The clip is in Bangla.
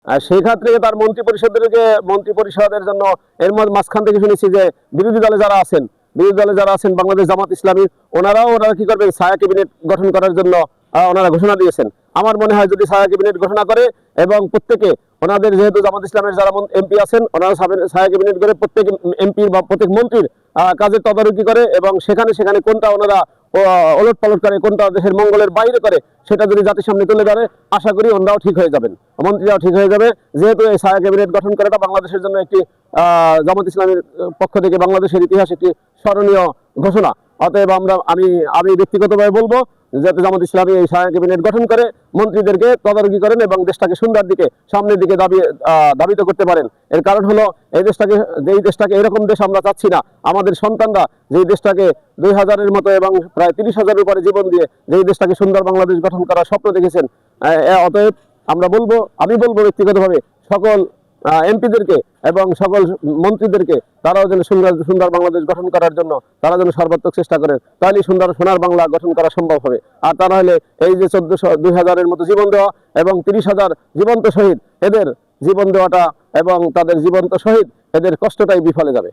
সেই ক্ষেত্রে তার মন্ত্রী পরিষদের জন্য এর মাঝখান থেকে শুনেছি যে বিরোধী দলে যারা আছেন বাংলাদেশ জামাত ইসলামী, ওনারা কি করবেন, ছায়া ক্যাবিনেট গঠন করার জন্য ওনারা ঘোষণা দিয়েছেন। আমার মনে হয় যদি ছায়া ক্যাবিনেট ঘোষণা করে এবং প্রত্যেকে ওনাদের যেহেতু জামাত ইসলামের যারা এমপি আছেন ওনারা ছায়া ক্যাবিনেট করে প্রত্যেক এমপির বা প্রত্যেক মন্ত্রীর কাজের তদারকি করে এবং সেখানে সেখানে কোনটা ওনারা ওলট পালট করে, কোনটা দেশের মঙ্গলের বাইরে করে, সেটা যদি জাতির সামনে তুলে ধরে, আশা করি ওনারাও ঠিক হয়ে যাবেন, মন্ত্রীরাও ঠিক হয়ে যাবে। যেহেতু এই ছায়া ক্যাবিনেট গঠন করাটা বাংলাদেশের জন্য একটি জামাত ইসলামের পক্ষ থেকে বাংলাদেশের ইতিহাসে একটি স্মরণীয় ঘোষণা। অতএব আমি ব্যক্তিগতভাবে বলবো যাতে জামাত ইসলামী এই ছায়া ক্যাবিনেট গঠন করে মন্ত্রীদেরকে তদারকি করেন এবং দেশটাকে সুন্দর দিকে সামনের দিকে ধাবিত করতে পারেন। এর কারণ হলো যেই দেশটাকে এরকম দেশ আমরা চাচ্ছি না। আমাদের সন্তানরা যেই দেশটাকে 2000-এর মতো এবং প্রায় 30,000-এর উপরে জীবন দিয়ে যেই দেশটাকে সুন্দর বাংলাদেশ গঠন করার স্বপ্ন দেখেছেন, অতএব আমি বলবো ব্যক্তিগতভাবে সকল এমপিদেরকে এবং সকল মন্ত্রীদেরকে তারাও যেন সুন্দর বাংলাদেশ গঠন করার জন্য তারা যেন সর্বাত্মক চেষ্টা করেন, তাহলেই সোনার বাংলা গঠন করা সম্ভব হবে। আর তা নাহলে এই যে 2000-এর মতো জীবন দেওয়া এবং 30,000 জীবন্ত শহীদ, এদের জীবন দেওয়াটা এবং তাদের জীবন্ত শহীদ এদের কষ্টটাই বিফলে যাবে।